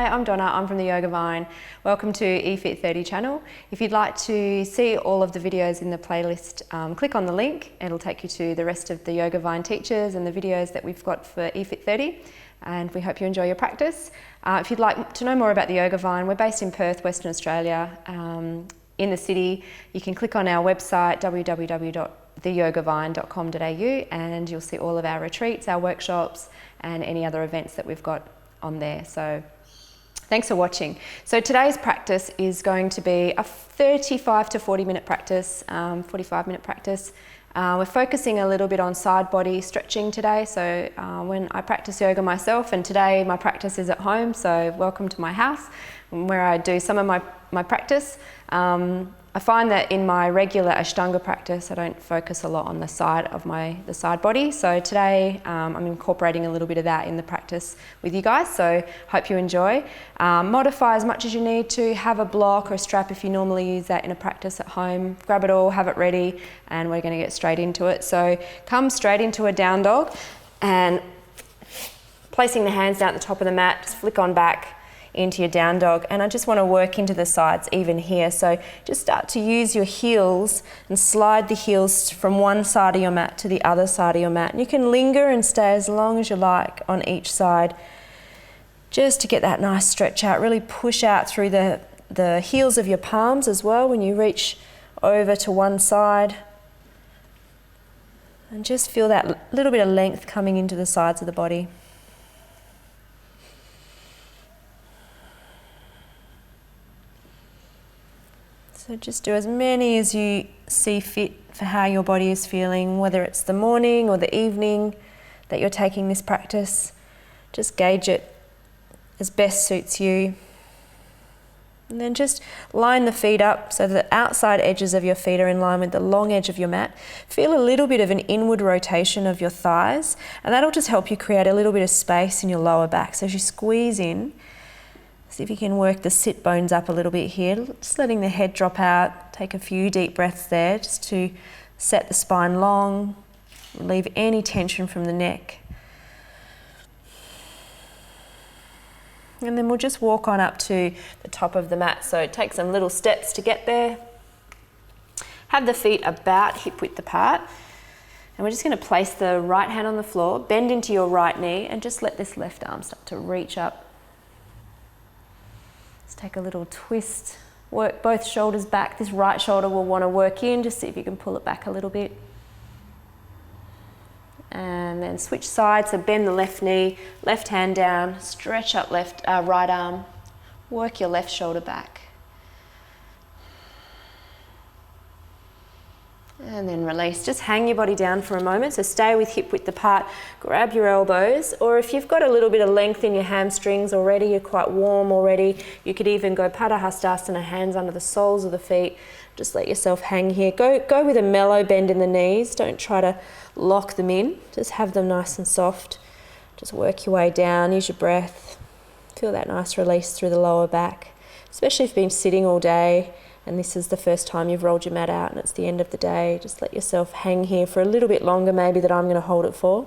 Hi, I'm Donna, I'm from the Yoga Vine. Welcome to eFit30 channel. If you'd like to see all of the videos in the playlist, click on the link. It'll take you to the rest of the Yoga Vine teachers and the videos that we've got for eFit30, and we hope you enjoy your practice. If you'd like to know more about the Yoga Vine, we're based in Perth, Western Australia, in the city. You can click on our website, www.theyogavine.com.au, and you'll see all of our retreats, our workshops, and any other events that we've got on there. So thanks for watching. So today's practice is going to be a 35 to 40 minute practice, 45-minute practice. We're focusing a little bit on side body stretching today. So when I practice yoga myself, and today my practice is at home, so welcome to my house where I do some of my practice. I find that in my regular Ashtanga practice, I don't focus a lot on the side of the side body. So today I'm incorporating a little bit of that in the practice with you guys. So hope you enjoy. Modify as much as you need to. Have a block or a strap if you normally use that in a practice at home. Grab it all, have it ready, and we're going to get straight into it. So come straight into a down dog, and placing the hands down at the top of the mat, just flick on back into your down dog, and I just want to work into the sides even here. So just start to use your heels and slide the heels from one side of your mat to the other side of your mat. And you can linger and stay as long as you like on each side, just to get that nice stretch out. Really push out through the heels of your palms as well when you reach over to one side, and just feel that little bit of length coming into the sides of the body. So just do as many as you see fit for how your body is feeling, whether it's the morning or the evening that you're taking this practice. Just gauge it as best suits you. And then just line the feet up so the outside edges of your feet are in line with the long edge of your mat. Feel a little bit of an inward rotation of your thighs, and that'll just help you create a little bit of space in your lower back. So as you squeeze in, see if you can work the sit bones up a little bit here, just letting the head drop out. Take a few deep breaths there just to set the spine long, relieve any tension from the neck. And then we'll just walk on up to the top of the mat. So take some little steps to get there. Have the feet about hip width apart. And we're just going to place the right hand on the floor, bend into your right knee, and just let this left arm start to reach up. Just take a little twist, work both shoulders back. This right shoulder will want to work in, just see if you can pull it back a little bit. And then switch sides, so bend the left knee, left hand down, stretch up right arm, work your left shoulder back. And then release. Just hang your body down for a moment. So stay with hip width apart, grab your elbows, or if you've got a little bit of length in your hamstrings already, you're quite warm already, you could even go Padahastasana, hands under the soles of the feet. Just let yourself hang here. Go with a mellow bend in the knees. Don't try to lock them in. Just have them nice and soft. Just work your way down, use your breath. Feel that nice release through the lower back, especially if you've been sitting all day and this is the first time you've rolled your mat out and it's the end of the day. Just let yourself hang here for a little bit longer maybe than I'm going to hold it for.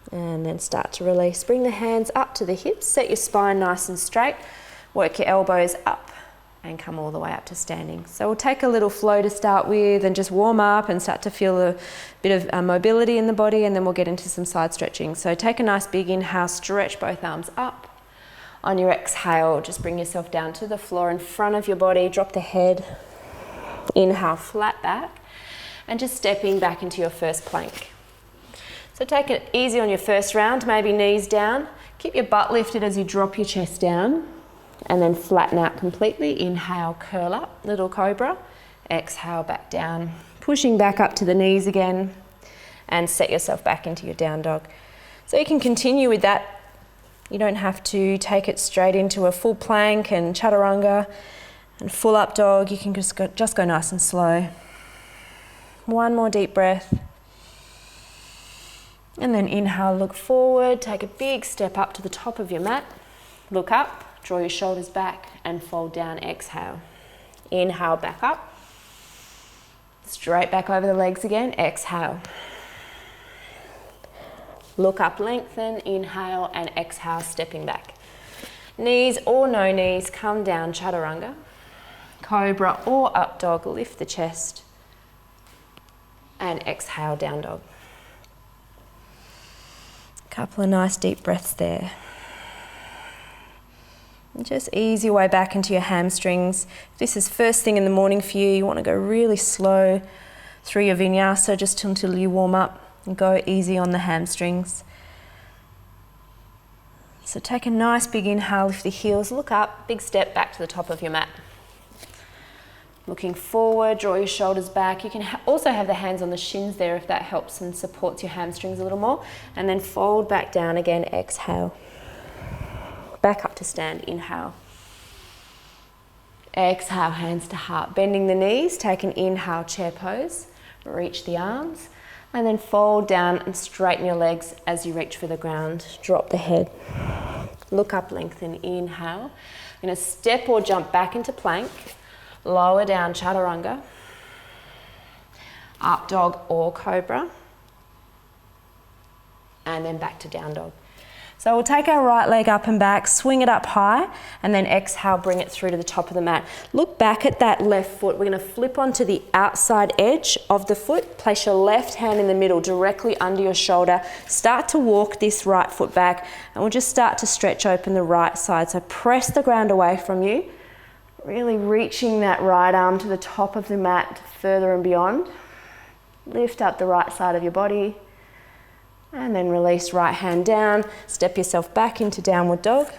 And then start to release. Bring the hands up to the hips, set your spine nice and straight, work your elbows up and come all the way up to standing. So we'll take a little flow to start with and just warm up and start to feel a bit of mobility in the body, and then we'll get into some side stretching. So take a nice big inhale, stretch both arms up. On your exhale, just bring yourself down to the floor in front of your body, drop the head, inhale, flat back, and just stepping back into your first plank. So take it easy on your first round, maybe knees down, keep your butt lifted as you drop your chest down, and then flatten out completely. Inhale, curl up, little cobra, exhale, back down, pushing back up to the knees again, and set yourself back into your down dog. So you can continue with that. You don't have to take it straight into a full plank and chaturanga and full up dog. You can just go nice and slow. One more deep breath. And then inhale, look forward, take a big step up to the top of your mat. Look up, draw your shoulders back and fold down, exhale. Inhale, back up. Straight back over the legs again, exhale. Look up, lengthen, inhale, and exhale, stepping back. Knees or no knees, come down, chaturanga. Cobra or up dog, lift the chest. And exhale, down dog. Couple of nice deep breaths there. And just ease your way back into your hamstrings. If this is first thing in the morning for you, you want to go really slow through your vinyasa just until you warm up, and go easy on the hamstrings. So take a nice big inhale, lift the heels, look up, big step back to the top of your mat. Looking forward, draw your shoulders back. You can also have the hands on the shins there if that helps and supports your hamstrings a little more. And then fold back down again, exhale. Back up to stand, inhale. Exhale, hands to heart. Bending the knees, take an inhale, chair pose. Reach the arms. And then fold down and straighten your legs as you reach for the ground. Drop the head. Look up, lengthen, inhale. You're going to step or jump back into plank. Lower down, chaturanga. Up dog or cobra. And then back to down dog. So we'll take our right leg up and back, swing it up high, and then exhale, bring it through to the top of the mat. Look back at that left foot. We're going to flip onto the outside edge of the foot. Place your left hand in the middle, directly under your shoulder. Start to walk this right foot back, and we'll just start to stretch open the right side. So press the ground away from you, really reaching that right arm to the top of the mat, further and beyond. Lift up the right side of your body. And then release right hand down, step yourself back into downward dog.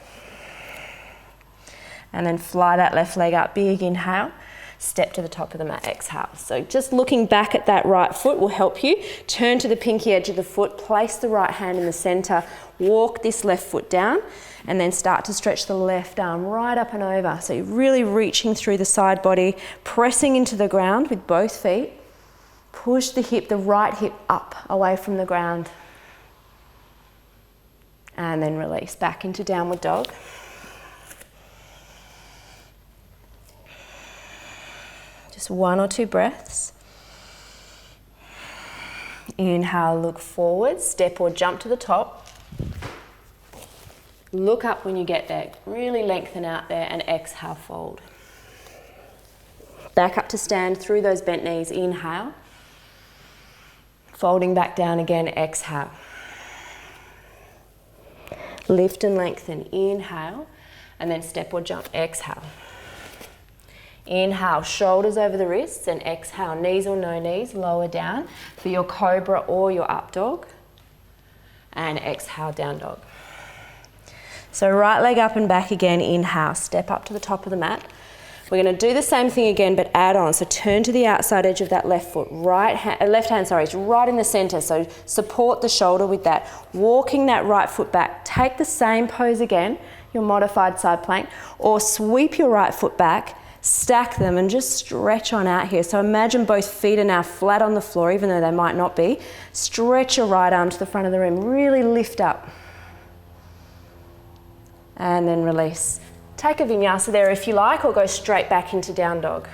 And then fly that left leg up, big inhale, step to the top of the mat, exhale. So just looking back at that right foot will help you. Turn to the pinky edge of the foot, place the right hand in the center, walk this left foot down, and then start to stretch the left arm right up and over. So you're really reaching through the side body, pressing into the ground with both feet. Push the hip, the right hip up away from the ground. And then release back into downward dog. Just 1 or 2 breaths. Inhale, look forward, step or jump to the top. Look up when you get there, really lengthen out there, and exhale, fold. Back up to stand through those bent knees, inhale. Folding back down again, exhale. Lift and lengthen, inhale, and then step or jump, exhale. Inhale, shoulders over the wrists, and exhale, knees or no knees, lower down for your cobra or your up dog. And exhale, down dog. So right leg up and back again, inhale, step up to the top of the mat. We're going to do the same thing again, but add on. So turn to the outside edge of that left foot. Left hand, it's right in the center. So support the shoulder with that. Walking that right foot back. Take the same pose again, your modified side plank, or sweep your right foot back, stack them, and just stretch on out here. So imagine both feet are now flat on the floor, even though they might not be. Stretch your right arm to the front of the room. Really lift up. And then release. Take a vinyasa there if you like, or go straight back into down dog.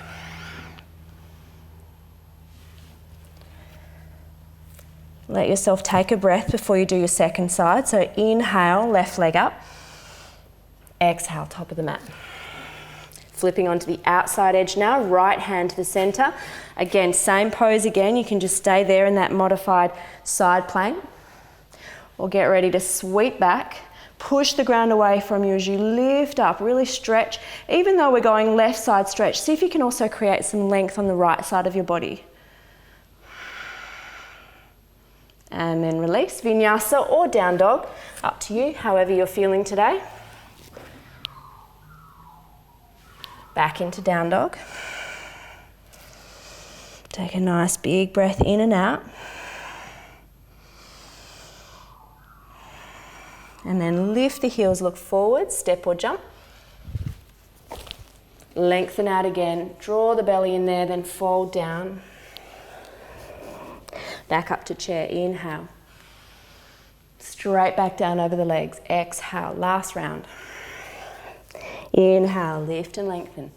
Let yourself take a breath before you do your second side. So inhale, left leg up. Exhale, top of the mat. Flipping onto the outside edge now, right hand to the center. Again, same pose again. You can just stay there in that modified side plank. Or get ready to sweep back. Push the ground away from you as you lift up, really stretch. Even though we're going left side stretch, see if you can also create some length on the right side of your body. And then release, vinyasa or down dog, up to you, however you're feeling today. Back into down dog. Take a nice big breath in and out. And then lift the heels, look forward, step or jump. Lengthen out again, draw the belly in there, then fold down. Back up to chair, inhale. Straight back down over the legs, exhale, last round. Inhale, lift and lengthen.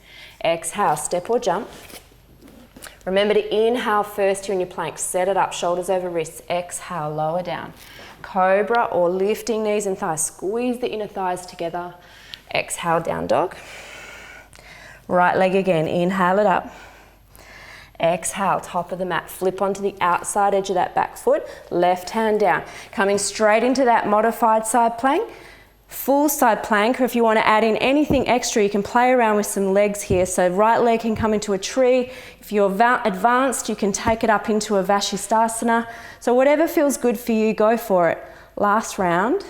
Exhale, step or jump. Remember to inhale first here in your plank, set it up, shoulders over wrists. Exhale, lower down. Cobra or lifting knees and thighs. Squeeze the inner thighs together. Exhale, down dog. Right leg again, inhale it up. Exhale, top of the mat. Flip onto the outside edge of that back foot. Left hand down. Coming straight into that modified side plank. Full side plank, or if you want to add in anything extra, you can play around with some legs here. So right leg can come into a tree. If you're advanced, you can take it up into a Vashisthasana. So whatever feels good for you, go for it. Last round.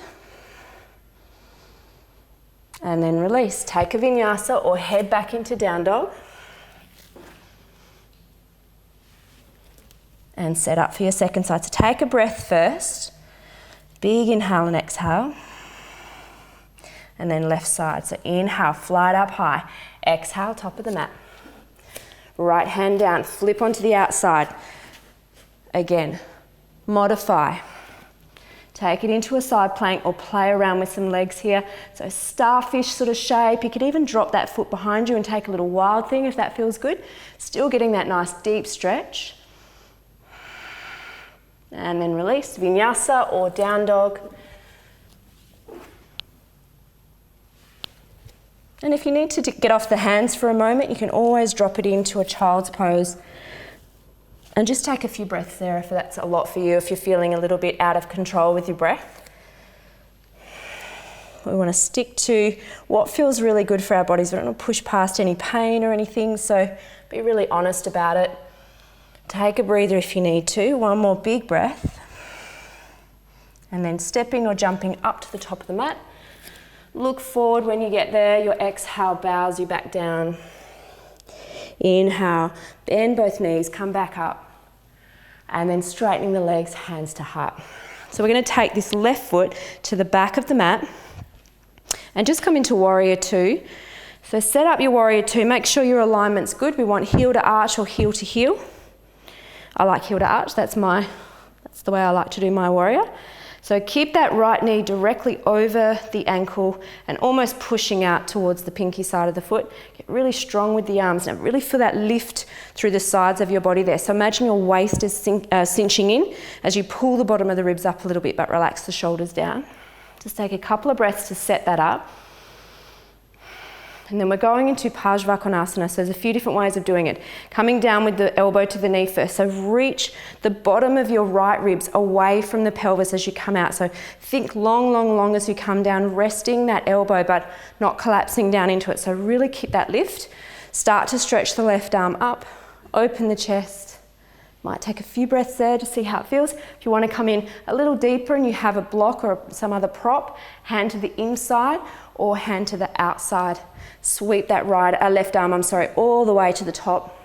And then release. Take a vinyasa or head back into down dog. And set up for your second side. So take a breath first. Big inhale and exhale. And then left side. So inhale, fly it up high. Exhale, top of the mat. Right hand down, flip onto the outside. Again, modify. Take it into a side plank or play around with some legs here. So starfish sort of shape. You could even drop that foot behind you and take a little wild thing if that feels good. Still getting that nice deep stretch. And then release, vinyasa or down dog. And if you need to get off the hands for a moment, you can always drop it into a child's pose. And just take a few breaths there if that's a lot for you, if you're feeling a little bit out of control with your breath. We want to stick to what feels really good for our bodies. We don't want to push past any pain or anything, so be really honest about it. Take a breather if you need to. One more big breath. And then stepping or jumping up to the top of the mat. Look forward when you get there. Your exhale bows you back down. Inhale, bend both knees, come back up. And then straightening the legs, hands to heart. So we're going to take this left foot to the back of the mat and just come into warrior two. So set up your warrior two. Make sure your alignment's good. We want heel to arch or heel to heel. I like heel to arch. That's the way I like to do my warrior. So keep that right knee directly over the ankle and almost pushing out towards the pinky side of the foot. Get really strong with the arms and really feel that lift through the sides of your body there. So imagine your waist is cinching in as you pull the bottom of the ribs up a little bit, but relax the shoulders down. Just take a couple of breaths to set that up. And then we're going into Parsvakonasana. So there's a few different ways of doing it. Coming down with the elbow to the knee first. So reach the bottom of your right ribs away from the pelvis as you come out. So think long, long, long as you come down, resting that elbow but not collapsing down into it. So really keep that lift. Start to stretch the left arm up. Open the chest. Might take a few breaths there to see how it feels. If you want to come in a little deeper and you have a block or some other prop, hand to the inside or hand to the outside. Sweep that left arm, all the way to the top.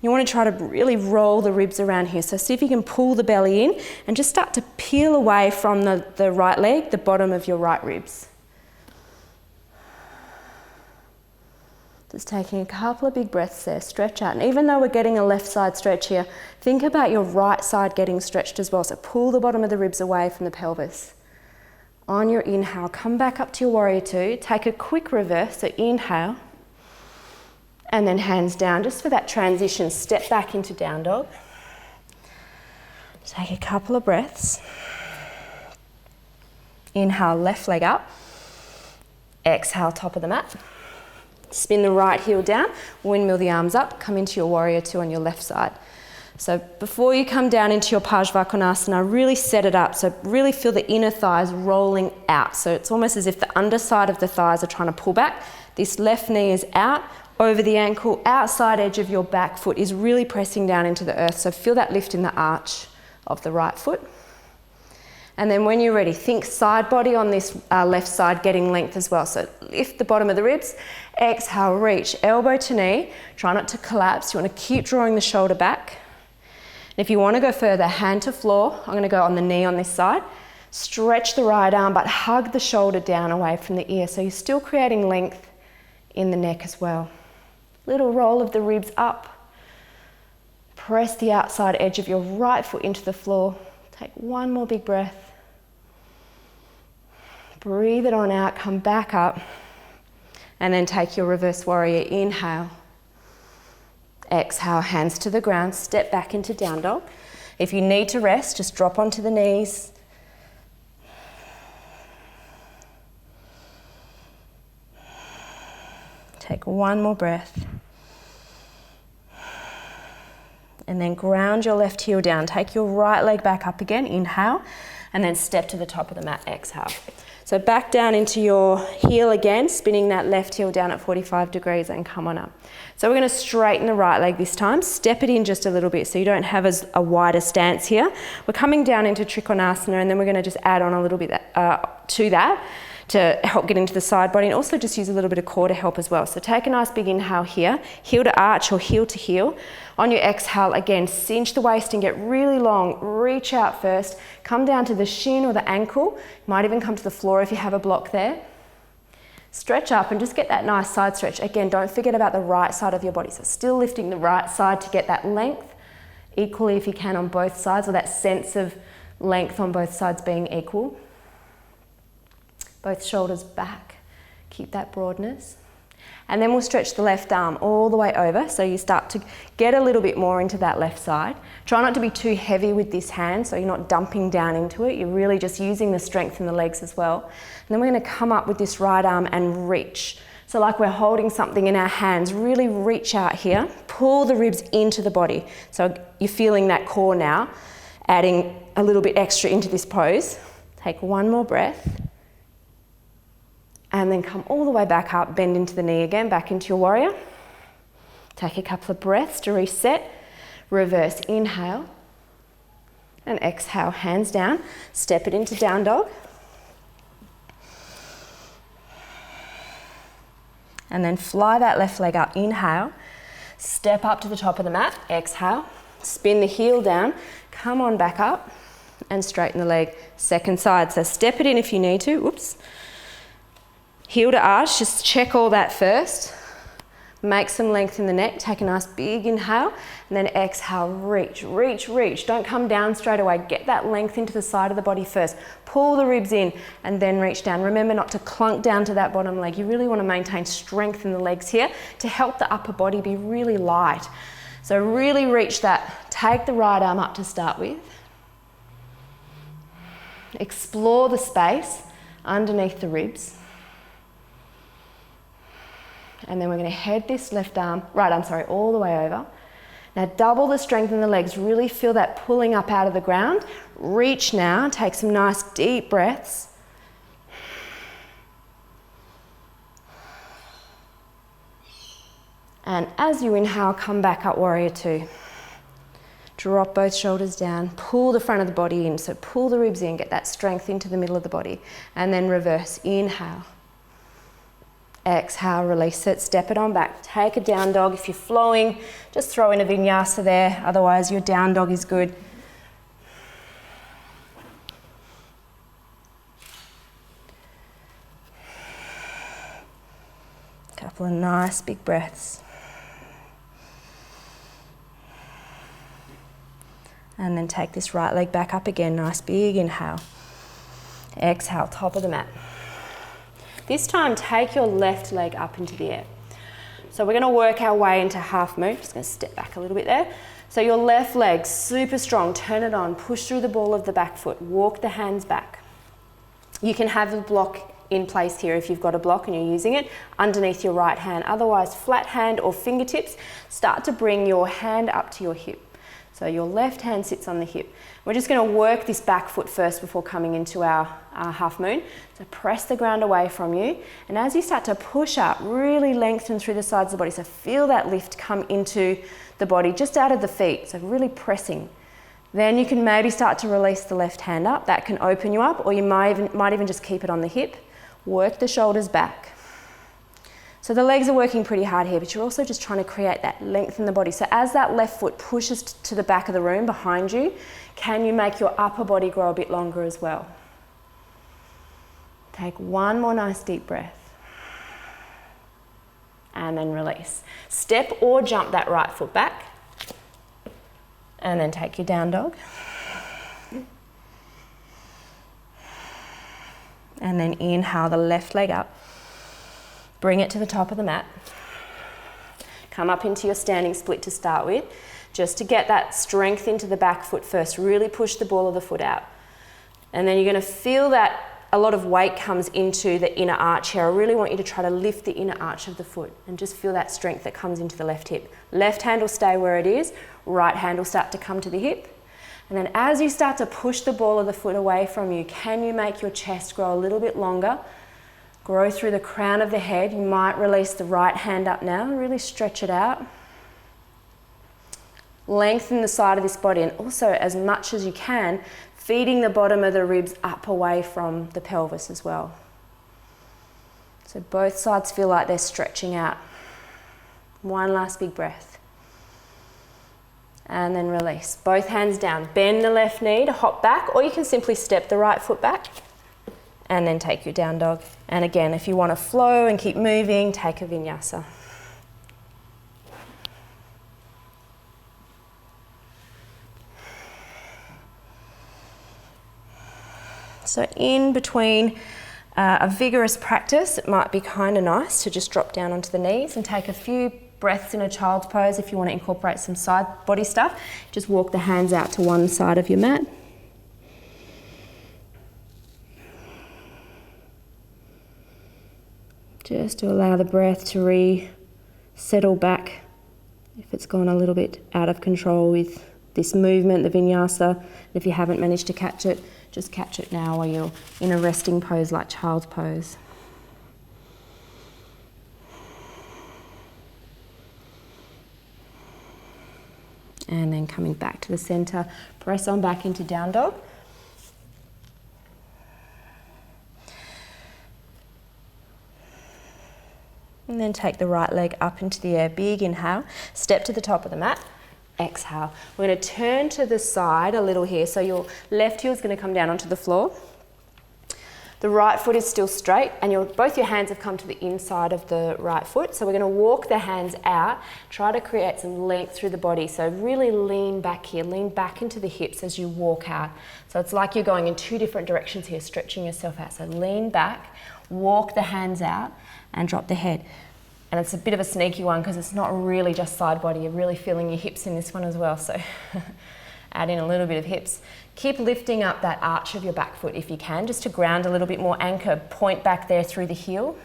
You want to try to really roll the ribs around here. So see if you can pull the belly in and just start to peel away from the right leg, the bottom of your right ribs. Just taking a couple of big breaths there, stretch out. And even though we're getting a left side stretch here, think about your right side getting stretched as well. So pull the bottom of the ribs away from the pelvis. On your inhale, come back up to your warrior two. Take a quick reverse, so inhale. And then hands down, just for that transition, step back into down dog. Take a couple of breaths. Inhale, left leg up. Exhale, top of the mat. Spin the right heel down, windmill the arms up, come into your warrior two on your left side. So before you come down into your Parsvakonasana, really set it up. So really feel the inner thighs rolling out. So it's almost as if the underside of the thighs are trying to pull back. This left knee is out over the ankle. Outside edge of your back foot is really pressing down into the earth. So feel that lift in the arch of the right foot. And then when you're ready, think side body on this left side, getting length as well. So lift the bottom of the ribs, exhale, reach, elbow to knee. Try not to collapse. You want to keep drawing the shoulder back. And if you want to go further, hand to floor. I'm going to go on the knee on this side. Stretch the right arm, but hug the shoulder down away from the ear. So you're still creating length in the neck as well. Little roll of the ribs up. Press the outside edge of your right foot into the floor. Take one more big breath. Breathe it on out, come back up. And then take your reverse warrior. Inhale. Exhale, hands to the ground, step back into down dog. If you need to rest, just drop onto the knees. Take one more breath. And then ground your left heel down. Take your right leg back up again, inhale, and then step to the top of the mat, exhale. So back down into your heel again, spinning that left heel down at 45 degrees and come on up. So we're going to straighten the right leg this time, step it in just a little bit so you don't have a wider stance here. We're coming down into Trikonasana, and then we're going to just add on a little bit to that to help get into the side body, and also just use a little bit of core to help as well. So take a nice big inhale here, heel to arch or heel to heel. On your exhale, again, cinch the waist and get really long. Reach out first, come down to the shin or the ankle. Might even come to the floor if you have a block there. Stretch up and just get that nice side stretch. Again, don't forget about the right side of your body. So still lifting the right side to get that length, equally if you can on both sides, or that sense of length on both sides being equal. Both shoulders back, keep that broadness. And then we'll stretch the left arm all the way over, so you start to get a little bit more into that left side. Try not to be too heavy with this hand, so you're not dumping down into it. You're really just using the strength in the legs as well. And then we're going to come up with this right arm and reach. So like we're holding something in our hands, really reach out here, pull the ribs into the body. So you're feeling that core now, adding a little bit extra into this pose. Take one more breath. And then come all the way back up, bend into the knee again, back into your warrior. Take a couple of breaths to reset. Reverse inhale. And exhale, hands down. Step it into down dog. And then fly that left leg up, inhale. Step up to the top of the mat, exhale. Spin the heel down, come on back up. And straighten the leg, second side. So step it in if you need to, oops. Heel to arch, just check all that first. Make some length in the neck, take a nice big inhale, and then exhale, reach, reach, reach. Don't come down straight away, get that length into the side of the body first. Pull the ribs in and then reach down. Remember not to clunk down to that bottom leg. You really want to maintain strength in the legs here to help the upper body be really light. So really reach that, take the right arm up to start with. Explore the space underneath the ribs. And then we're going to head this right arm, all the way over. Now double the strength in the legs, really feel that pulling up out of the ground. Reach now, take some nice deep breaths. And as you inhale, come back up, warrior two. Drop both shoulders down, pull the front of the body in, so pull the ribs in, get that strength into the middle of the body. And then reverse, inhale. Exhale, release it, step it on back. Take a down dog. If you're flowing, just throw in a vinyasa there. Otherwise, your down dog is good. Couple of nice big breaths. And then take this right leg back up again. Nice big inhale. Exhale, top of the mat. This time, take your left leg up into the air. So we're going to work our way into half moon. Just going to step back a little bit there. So your left leg, super strong, turn it on, push through the ball of the back foot, walk the hands back. You can have a block in place here if you've got a block and you're using it underneath your right hand. Otherwise, flat hand or fingertips, start to bring your hand up to your hip. So your left hand sits on the hip. We're just going to work this back foot first before coming into our half moon. So press the ground away from you. And as you start to push up, really lengthen through the sides of the body. So feel that lift come into the body, just out of the feet. So really pressing. Then you can maybe start to release the left hand up. That can open you up, or you might even just keep it on the hip. Work the shoulders back. So the legs are working pretty hard here, but you're also just trying to create that length in the body. So as that left foot pushes to the back of the room behind you, can you make your upper body grow a bit longer as well? Take one more nice deep breath. And then release. Step or jump that right foot back. And then take your down dog. And then inhale the left leg up. Bring it to the top of the mat. Come up into your standing split to start with, just to get that strength into the back foot first. Really push the ball of the foot out. And then you're going to feel that a lot of weight comes into the inner arch here. I really want you to try to lift the inner arch of the foot and just feel that strength that comes into the left hip. Left hand will stay where it is, right hand will start to come to the hip. And then as you start to push the ball of the foot away from you, can you make your chest grow a little bit longer? Grow through the crown of the head. You might release the right hand up now and really stretch it out. Lengthen the side of this body, and also as much as you can, feeding the bottom of the ribs up away from the pelvis as well. So both sides feel like they're stretching out. One last big breath. And then release. Both hands down. Bend the left knee to hop back, or you can simply step the right foot back and then take your down dog. And again, if you want to flow and keep moving, take a vinyasa. So in between a vigorous practice, it might be kind of nice to just drop down onto the knees and take a few breaths in a child's pose. If you want to incorporate some side body stuff, just walk the hands out to one side of your mat. Just to allow the breath to settle back if it's gone a little bit out of control with this movement, the vinyasa. If you haven't managed to catch it, just catch it now while you're in a resting pose like child's pose. And then coming back to the center, press on back into down dog. And then take the right leg up into the air, big inhale, step to the top of the mat, exhale. We're going to turn to the side a little here, so your left heel is going to come down onto the floor. The right foot is still straight, and both your hands have come to the inside of the right foot. So we're going to walk the hands out, try to create some length through the body. So really lean back here, lean back into the hips as you walk out. So it's like you're going in two different directions here, stretching yourself out. So lean back, walk the hands out, and drop the head. And it's a bit of a sneaky one because it's not really just side body. You're really feeling your hips in this one as well. So add in a little bit of hips. Keep lifting up that arch of your back foot if you can, just to ground a little bit more. Anchor, point back there through the heel.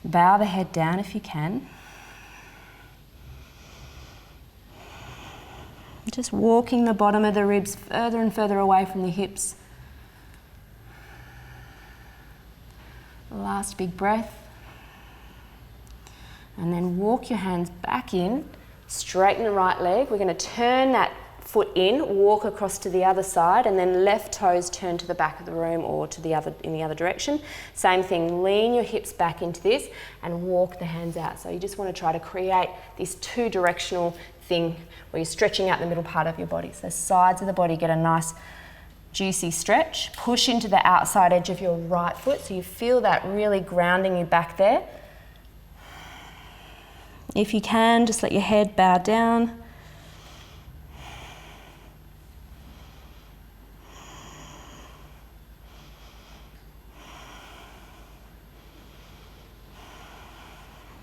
Bow the head down if you can. Just walking the bottom of the ribs further and further away from the hips. Last big breath. And then walk your hands back in, straighten the right leg. We're going to turn that foot in, walk across to the other side, and then left toes turn to the back of the room or to the other, in the other direction. Same thing, lean your hips back into this and walk the hands out. So you just want to try to create this two-directional thing where you're stretching out the middle part of your body. So sides of the body get a nice juicy stretch. Push into the outside edge of your right foot so you feel that really grounding you back there. If you can, just let your head bow down.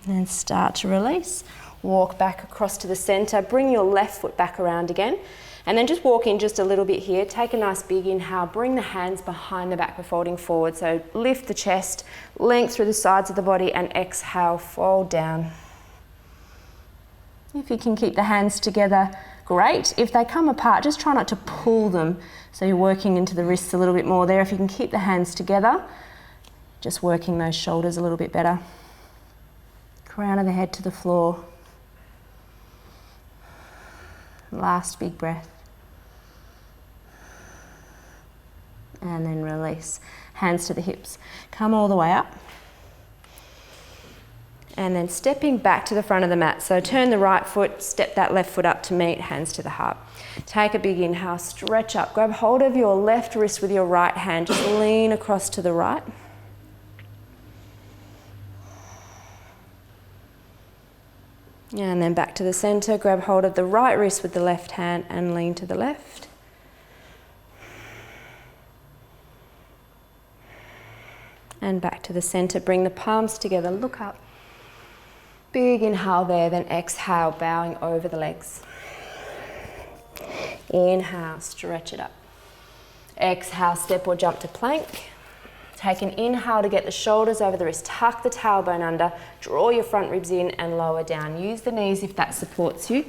And start to release. Walk back across to the center. Bring your left foot back around again. And then just walk in just a little bit here. Take a nice big inhale. Bring the hands behind the back, we're folding forward. So lift the chest, length through the sides of the body, and exhale, fold down. If you can keep the hands together, great. If they come apart, just try not to pull them. So you're working into the wrists a little bit more there. If you can keep the hands together, just working those shoulders a little bit better. Crown of the head to the floor. Last big breath. And then release. Hands to the hips. Come all the way up. And then stepping back to the front of the mat. So turn the right foot, step that left foot up to meet, hands to the heart. Take a big inhale, stretch up. Grab hold of your left wrist with your right hand. Just lean across to the right. And then back to the center. Grab hold of the right wrist with the left hand and lean to the left. And back to the center. Bring the palms together, look up. Big inhale there, then exhale, bowing over the legs. Inhale, stretch it up. Exhale, step or jump to plank. Take an inhale to get the shoulders over the wrist. Tuck the tailbone under. Draw your front ribs in and lower down. Use the knees if that supports you.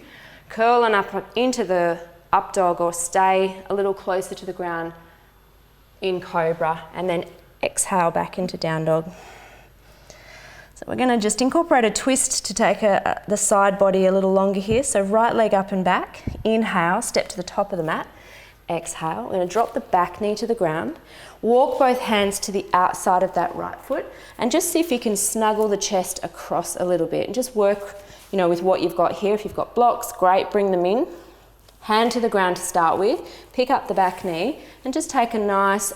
Curl on up into the up dog or stay a little closer to the ground in cobra, and then exhale back into down dog. So we're going to just incorporate a twist to take the side body a little longer here. So right leg up and back. Inhale, step to the top of the mat. Exhale, we're going to drop the back knee to the ground. Walk both hands to the outside of that right foot and just see if you can snuggle the chest across a little bit and just work, with what you've got here. If you've got blocks, great, bring them in. Hand to the ground to start with. Pick up the back knee and just take a nice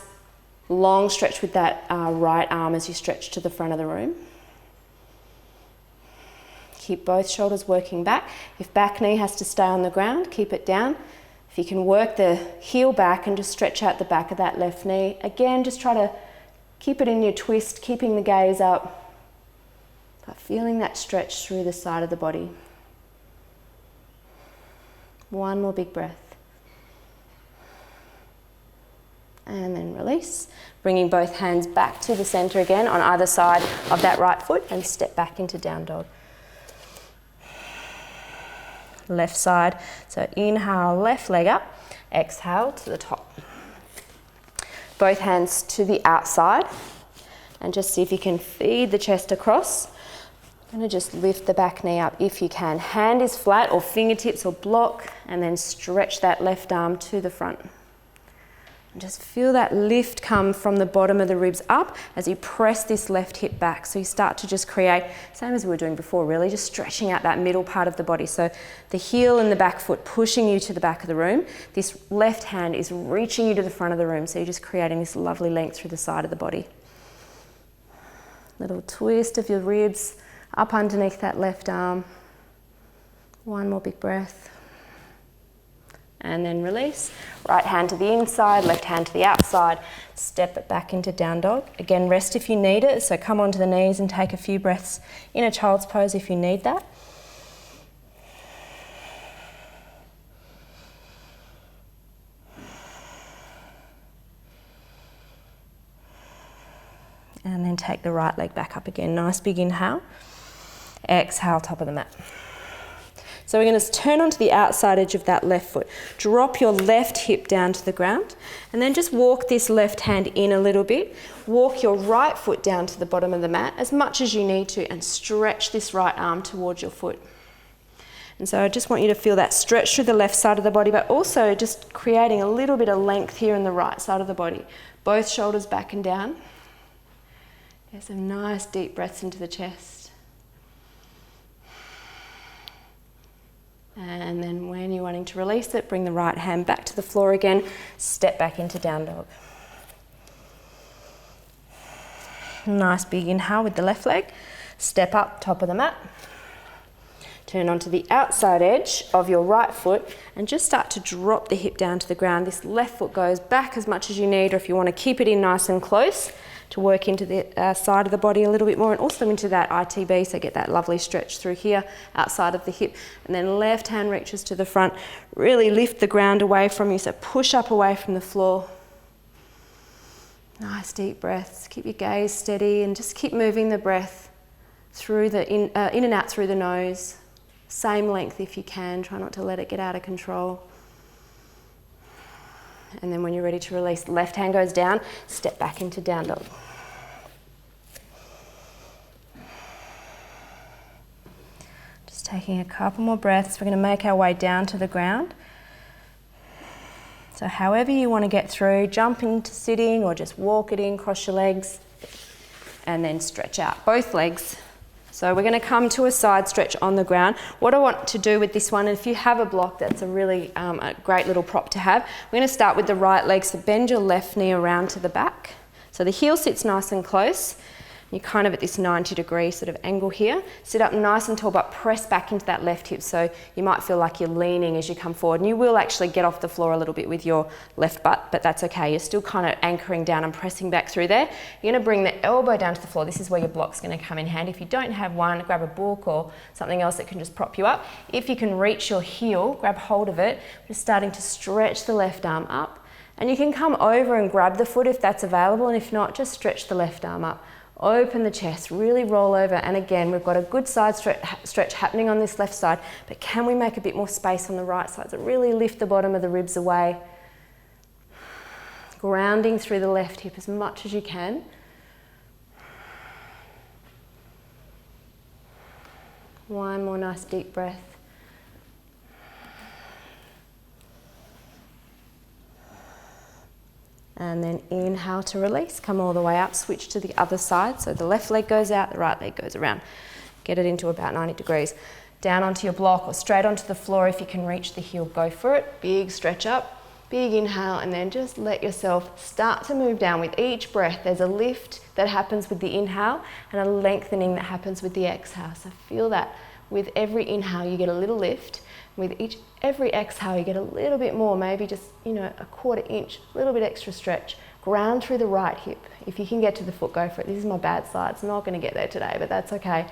long stretch with that right arm as you stretch to the front of the room. Keep both shoulders working back. If back knee has to stay on the ground, keep it down. If you can work the heel back and just stretch out the back of that left knee. Again, just try to keep it in your twist, keeping the gaze up, but feeling that stretch through the side of the body. One more big breath. And then release. Bringing both hands back to the center again on either side of that right foot and step back into down dog. Left side. So inhale, left leg up. Exhale to the top. Both hands to the outside. And just see if you can feed the chest across. I'm going to just lift the back knee up if you can. Hand is flat or fingertips or block, and then stretch that left arm to the front. And just feel that lift come from the bottom of the ribs up as you press this left hip back. So you start to just create, same as we were doing before really, just stretching out that middle part of the body. So the heel and the back foot pushing you to the back of the room. This left hand is reaching you to the front of the room. So you're just creating this lovely length through the side of the body. Little twist of your ribs up underneath that left arm. One more big breath. And then release. Right hand to the inside, left hand to the outside. Step it back into down dog. Again, rest if you need it. So come onto the knees and take a few breaths in a child's pose if you need that. And then take the right leg back up again. Nice big inhale. Exhale, top of the mat. So we're going to turn onto the outside edge of that left foot. Drop your left hip down to the ground and then just walk this left hand in a little bit. Walk your right foot down to the bottom of the mat as much as you need to and stretch this right arm towards your foot. And so I just want you to feel that stretch through the left side of the body, but also just creating a little bit of length here in the right side of the body. Both shoulders back and down. Get some nice deep breaths into the chest. And then when you're wanting to release it, bring the right hand back to the floor again. Step back into down dog. Nice big inhale with the left leg. Step up, top of the mat. Turn onto the outside edge of your right foot and just start to drop the hip down to the ground. This left foot goes back as much as you need, or if you want to keep it in nice and close, to work into the side of the body a little bit more and also into that ITB, so get that lovely stretch through here outside of the hip. And then left hand reaches to the front, really lift the ground away from you, so push up away from the floor. Nice deep breaths, keep your gaze steady and just keep moving the breath through the in and out through the nose. Same length if you can, try not to let it get out of control. And then when you're ready to release, left hand goes down, step back into down dog. Just taking a couple more breaths. We're going to make our way down to the ground. So however you want to get through, jump into sitting or just walk it in, cross your legs, and then stretch out both legs. So we're going to come to a side stretch on the ground. What I want to do with this one, and if you have a block, that's a really a great little prop to have. We're going to start with the right leg, so bend your left knee around to the back. So the heel sits nice and close. You're kind of at this 90-degree sort of angle here. Sit up nice and tall, but press back into that left hip. So you might feel like you're leaning as you come forward, and you will actually get off the floor a little bit with your left butt, but that's okay. You're still kind of anchoring down and pressing back through there. You're going to bring the elbow down to the floor. This is where your block's going to come in handy. If you don't have one, grab a book or something else that can just prop you up. If you can reach your heel, grab hold of it. Just starting to stretch the left arm up And you can come over and grab the foot if that's available, and if not, just stretch the left arm up. Open the chest, really roll over, and again, we've got a good side stretch happening on this left side, but can we make a bit more space on the right side? So really lift the bottom of the ribs away, grounding through the left hip as much as you can. One more nice deep breath. And then inhale to release, come all the way up, switch to the other side. So the left leg goes out, the right leg goes around. Get it into about 90 degrees. Down onto your block or straight onto the floor. If you can reach the heel, go for it. Big stretch up, big inhale, and then just let yourself start to move down with each breath. There's a lift that happens with the inhale and a lengthening that happens with the exhale. So feel that. With every inhale, you get a little lift. With every exhale, you get a little bit more, maybe just, a quarter inch, a little bit extra stretch. Ground through the right hip. If you can get to the foot, go for it. This is my bad side. It's not going to get there today, but that's okay.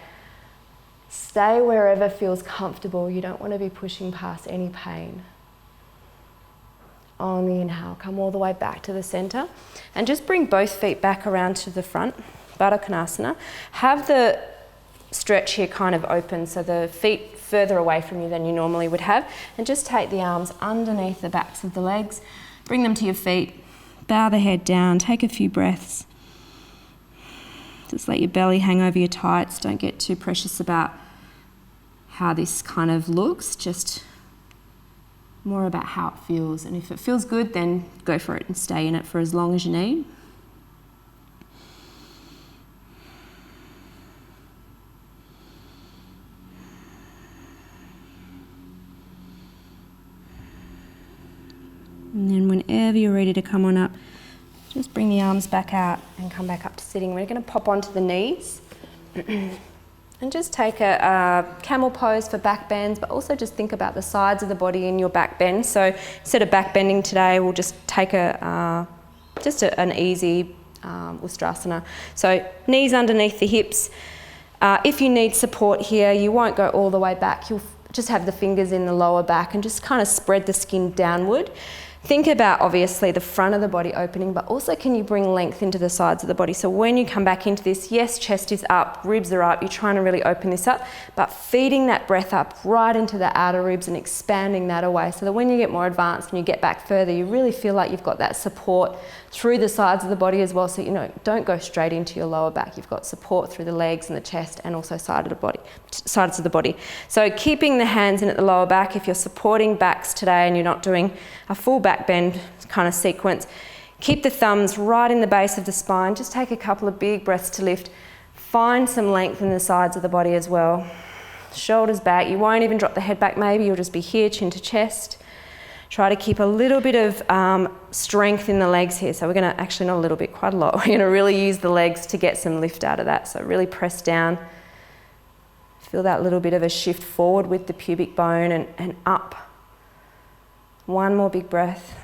Stay wherever feels comfortable. You don't want to be pushing past any pain. On the inhale, come all the way back to the center and just bring both feet back around to the front, Baddha Konasana. Have the stretch here kind of open, so the feet further away from you than you normally would have, and just take the arms underneath the backs of the legs, bring them to your feet, bow the head down, take a few breaths. Just let your belly hang over your tights. Don't get too precious about how this kind of looks, just more about how it feels. And if it feels good, then go for it and stay in it for as long as you need. And then whenever you're ready to come on up, just bring the arms back out and come back up to sitting. We're going to pop onto the knees and just take a camel pose for back bends, but also just think about the sides of the body in your back bend. So instead of back bending today, we'll just take an easy Ustrasana. So knees underneath the hips. If you need support here, you won't go all the way back. You'll just have the fingers in the lower back and just kind of spread the skin downward. Think about obviously the front of the body opening, but also can you bring length into the sides of the body? So when you come back into this, yes, chest is up, ribs are up, you're trying to really open this up, but feeding that breath up right into the outer ribs and expanding that away so that when you get more advanced and you get back further, you really feel like you've got that support through the sides of the body as well. So, don't go straight into your lower back. You've got support through the legs and the chest and also sides of the body. So keeping the hands in at the lower back. If you're supporting backs today and you're not doing a full back bend kind of sequence, keep the thumbs right in the base of the spine. Just take a couple of big breaths to lift. Find some length in the sides of the body as well. Shoulders back. You won't even drop the head back maybe. You'll just be here, chin to chest. Try to keep a little bit of strength in the legs here. So we're going to, actually not a little bit, quite a lot. We're going to really use the legs to get some lift out of that. So really press down. Feel that little bit of a shift forward with the pubic bone and up. One more big breath.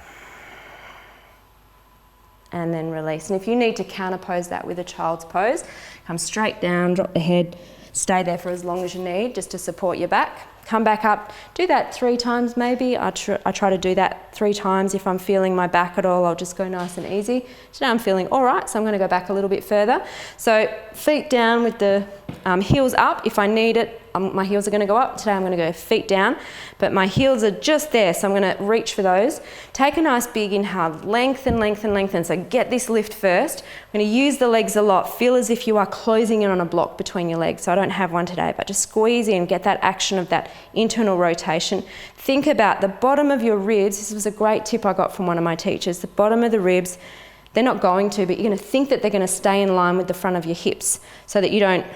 And then release. And if you need to counter pose that with a child's pose, come straight down, drop the head, stay there for as long as you need just to support your back. Come back up, do that 3 times maybe. I try to do that 3 times. If I'm feeling my back at all, I'll just go nice and easy. Today I'm feeling all right, so I'm going to go back a little bit further. So feet down with the heels up. If I need it, my heels are going to go up. Today I'm going to go feet down, but my heels are just there, so I'm going to reach for those. Take a nice big inhale, lengthen, lengthen, lengthen. So get this lift first. I'm going to use the legs a lot. Feel as if you are closing in on a block between your legs. So I don't have one today, but just squeeze in, get that action of that internal rotation. Think about the bottom of your ribs. This was a great tip I got from one of my teachers. The bottom of the ribs, they're not going to, but you're going to think that they're going to stay in line with the front of your hips so that you don't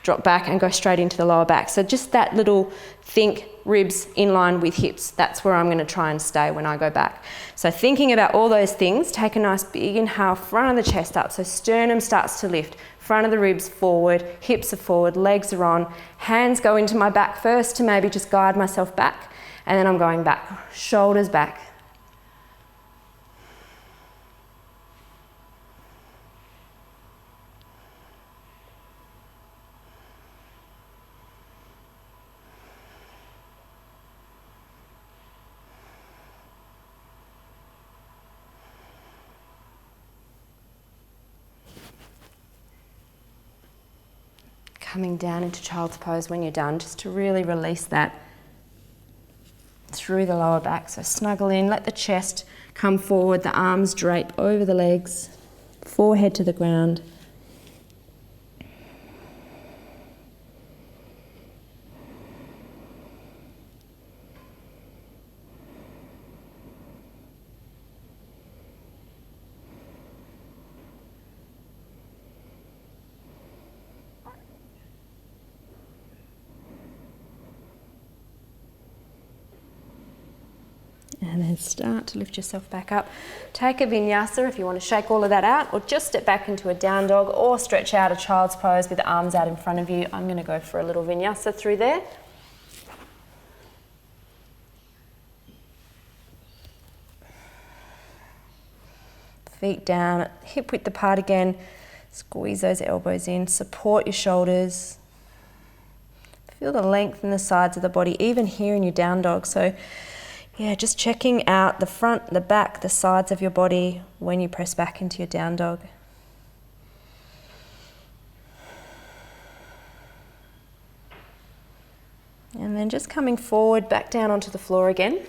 drop back and go straight into the lower back. So just that little think ribs in line with hips. That's where I'm going to try and stay when I go back. So thinking about all those things, take a nice big inhale, front of the chest up. So sternum starts to lift, front of the ribs forward, hips are forward, legs are on. Hands go into my back first to maybe just guide myself back. And then I'm going back, shoulders back. coming down into child's pose when you're done, just to really release that through the lower back. So snuggle in, let the chest come forward, the arms drape over the legs, forehead to the ground. And then start to lift yourself back up. Take a vinyasa if you want to shake all of that out, or just step back into a down dog, or stretch out a child's pose with the arms out in front of you. I'm going to go for a little vinyasa through there. Feet down, hip width apart again. Squeeze those elbows in, support your shoulders. Feel the length in the sides of the body, even here in your down dog. So yeah, just checking out the front, the back, the sides of your body when you press back into your down dog. And then just coming forward, back down onto the floor again.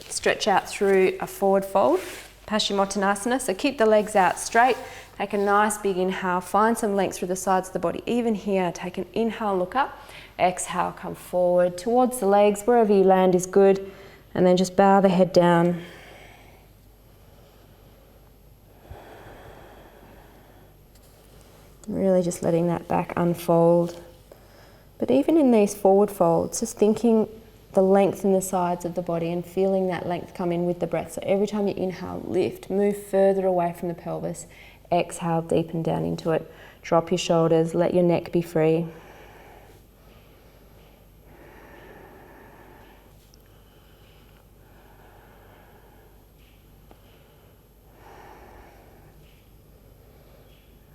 Stretch out through a forward fold, Paschimottanasana. So keep the legs out straight. Take a nice big inhale, find some length through the sides of the body. Even here, take an inhale, look up. Exhale, come forward towards the legs. Wherever you land is good. And then just bow the head down. Really just letting that back unfold. But even in these forward folds, just thinking the length in the sides of the body and feeling that length come in with the breath. So every time you inhale, lift, move further away from the pelvis. Exhale, deepen down into it. Drop your shoulders, let your neck be free.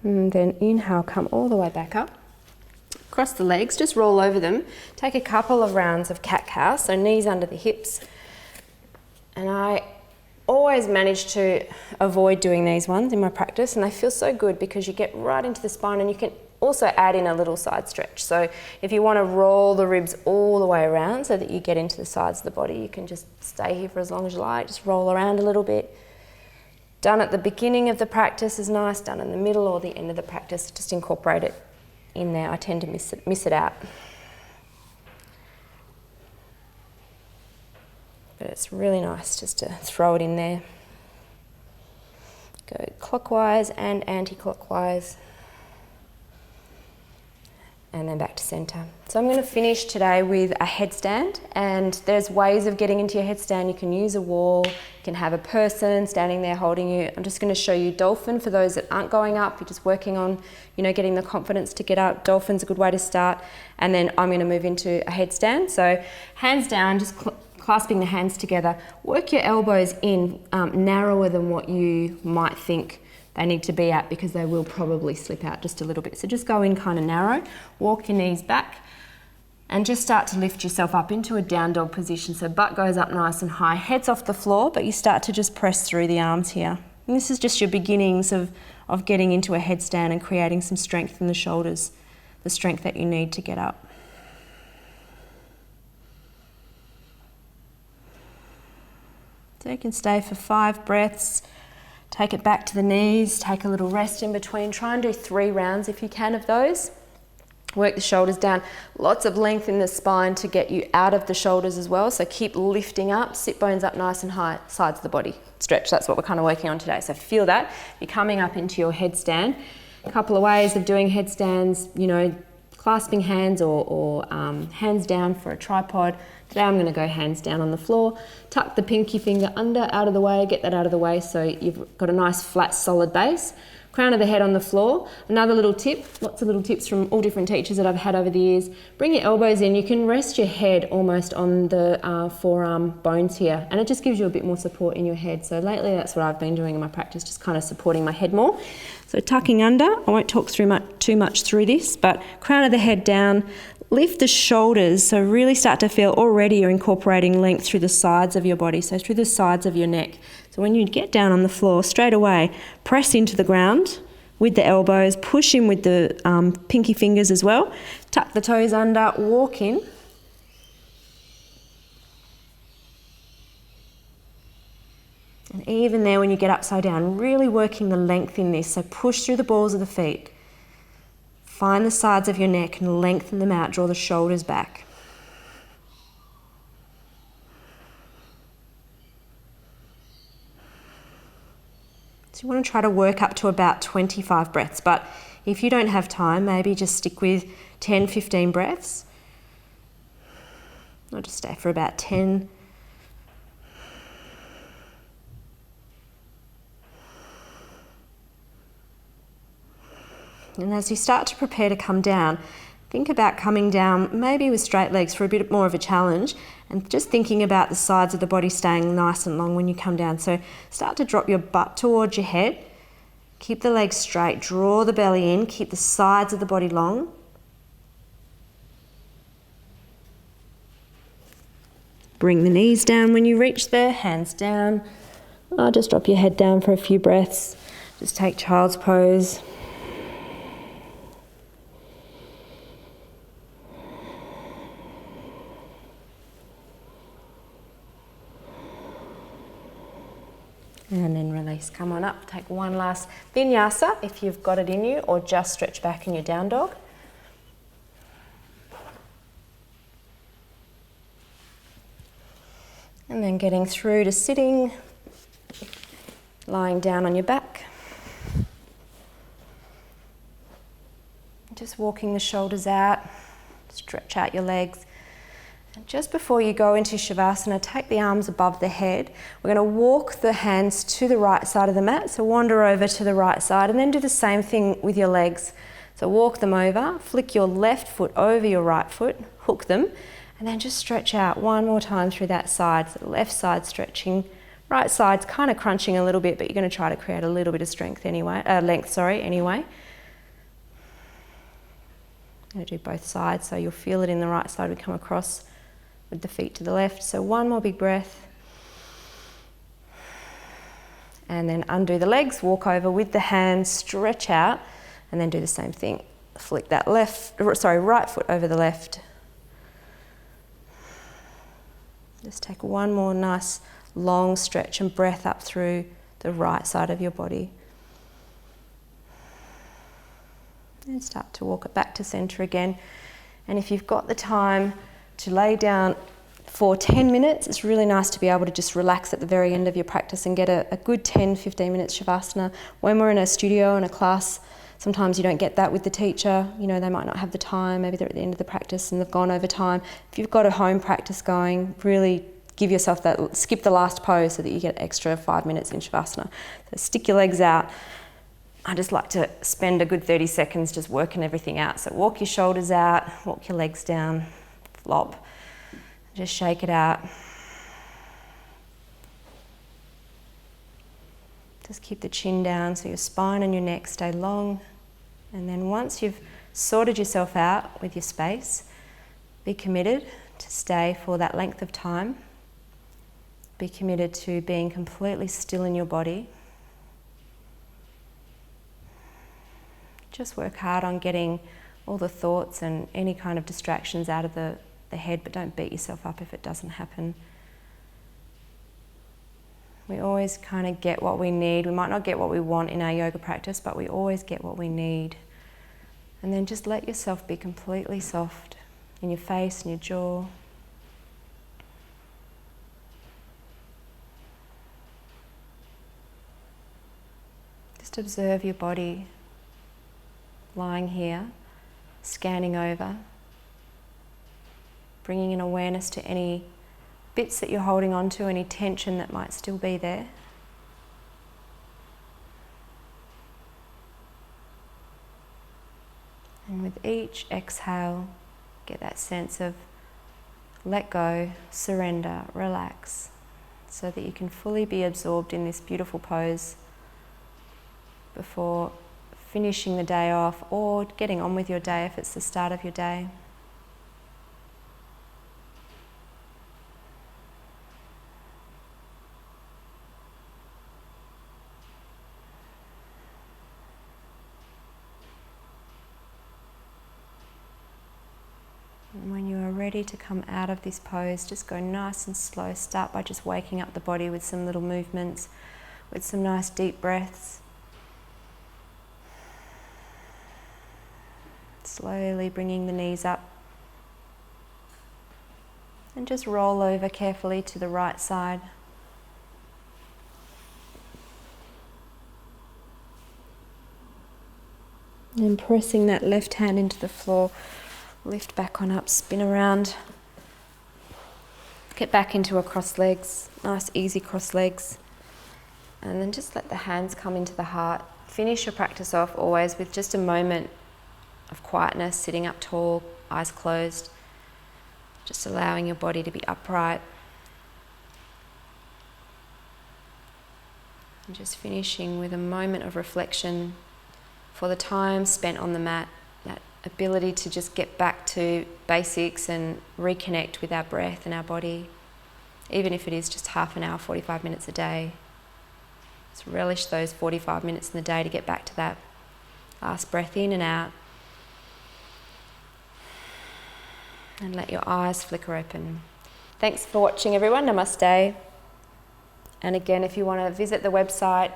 And then inhale, come all the way back up. Cross the legs, just roll over them. Take a couple of rounds of cat-cow, so knees under the hips. And I always manage to avoid doing these ones in my practice, and they feel so good because you get right into the spine, and you can also add in a little side stretch. So if you want to roll the ribs all the way around so that you get into the sides of the body, you can just stay here for as long as you like, just roll around a little bit. Done at the beginning of the practice is nice, done in the middle or the end of the practice, just incorporate it in there. I tend to miss it out. But it's really nice just to throw it in there. Go clockwise and anti-clockwise. And then back to center. So I'm going to finish today with a headstand, and there's ways of getting into your headstand. You can use a wall, you can have a person standing there holding you. I'm just going to show you dolphin for those that aren't going up. You're just working on, getting the confidence to get up. Dolphin's a good way to start. And then I'm going to move into a headstand. So hands down, just clasping the hands together. Work your elbows in narrower than what you might think they need to be at, because they will probably slip out just a little bit. So just go in kind of narrow, walk your knees back, and just start to lift yourself up into a down dog position. So butt goes up nice and high, head's off the floor, but you start to just press through the arms here. And this is just your beginnings of getting into a headstand and creating some strength in the shoulders, the strength that you need to get up. So you can stay for 5 breaths. Take it back to the knees, take a little rest in between. Try and do 3 rounds if you can of those. Work the shoulders down. Lots of length in the spine to get you out of the shoulders as well. So keep lifting up, sit bones up nice and high, sides of the body. Stretch, that's what we're kind of working on today. So feel that. You're coming up into your headstand. A couple of ways of doing headstands, clasping hands or hands down for a tripod. Today I'm going to go hands down on the floor. Tuck the pinky finger under, out of the way, get that out of the way so you've got a nice flat solid base. Crown of the head on the floor. Another little tip, lots of little tips from all different teachers that I've had over the years. Bring your elbows in. You can rest your head almost on the forearm bones here, and it just gives you a bit more support in your head. So lately that's what I've been doing in my practice, just kind of supporting my head more. So tucking under, I won't talk too much through this, but crown of the head down, lift the shoulders, so really start to feel already you're incorporating length through the sides of your body, so through the sides of your neck. So when you get down on the floor, straight away, press into the ground, with the elbows, push in with the pinky fingers as well. Tuck the toes under, walk in. And even there when you get upside down, really working the length in this. So push through the balls of the feet. Find the sides of your neck and lengthen them out, draw the shoulders back. So you want to try to work up to about 25 breaths, but if you don't have time, maybe just stick with 10, 15 breaths. I'll just stay for about 10. And as you start to prepare to come down, think about coming down maybe with straight legs for a bit more of a challenge, and just thinking about the sides of the body staying nice and long when you come down. So start to drop your butt towards your head. Keep the legs straight, draw the belly in, keep the sides of the body long. Bring the knees down when you reach there, hands down. Just drop your head down for a few breaths. Just take child's pose. And then release. Come on up. Take one last vinyasa if you've got it in you, or just stretch back in your down dog. And then getting through to sitting, lying down on your back. Just walking the shoulders out, stretch out your legs. And just before you go into Shavasana, take the arms above the head. We're going to walk the hands to the right side of the mat, so wander over to the right side, and then do the same thing with your legs. So walk them over, flick your left foot over your right foot, hook them, and then just stretch out one more time through that side. So the left side stretching, right side's kind of crunching a little bit, but you're going to try to create a little bit of length anyway. I'm going to do both sides, so you'll feel it in the right side. We come across with the feet to the left. So one more big breath. And then undo the legs, walk over with the hands, stretch out, and then do the same thing. Flick that right foot over the left. Just take one more nice long stretch and breath up through the right side of your body. And start to walk it back to center again. And if you've got the time to lay down for 10 minutes, it's really nice to be able to just relax at the very end of your practice and get a good 10-15 minutes Shavasana. When we're in a studio and a class, sometimes you don't get that with the teacher. You know, they might not have the time, maybe they're at the end of the practice and they've gone over time. If you've got a home practice going, really give yourself that, skip the last pose so that you get extra 5 minutes in Shavasana. So stick your legs out. I just like to spend a good 30 seconds just working everything out. So walk your shoulders out, walk your legs down, flop, just shake it out. Just keep the chin down so your spine and your neck stay long. And then once you've sorted yourself out with your space, be committed to stay for that length of time. Be committed to being completely still in your body. Just work hard on getting all the thoughts and any kind of distractions out of the head, but don't beat yourself up if it doesn't happen. We always kind of get what we need. We might not get what we want in our yoga practice, but we always get what we need. And then just let yourself be completely soft in your face and your jaw. Just observe your body lying here, scanning over, bringing in awareness to any bits that you're holding on to, any tension that might still be there. And with each exhale, get that sense of let go, surrender, relax, so that you can fully be absorbed in this beautiful pose before finishing the day off or getting on with your day if it's the start of your day. ready to come out of this pose, just go nice and slow. Start by just waking up the body with some little movements, with some nice deep breaths. Slowly bringing the knees up. And just roll over carefully to the right side. And pressing that left hand into the floor, lift back on up, spin around. Get back into a cross legs, nice easy cross legs. And then just let the hands come into the heart. Finish your practice off always with just a moment of quietness, sitting up tall, eyes closed. Just allowing your body to be upright. And just finishing with a moment of reflection for the time spent on the mat, that ability to just get back to basics and reconnect with our breath and our body, even if it is just half an hour, 45 minutes a day. Just relish those 45 minutes in the day to get back to that last breath in and out. And let your eyes flicker open. Thanks for watching, everyone. Namaste. And again, if you want to visit the website,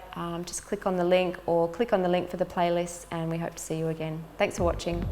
just click on the link or click on the link for the playlist, and we hope to see you again. Thanks for watching.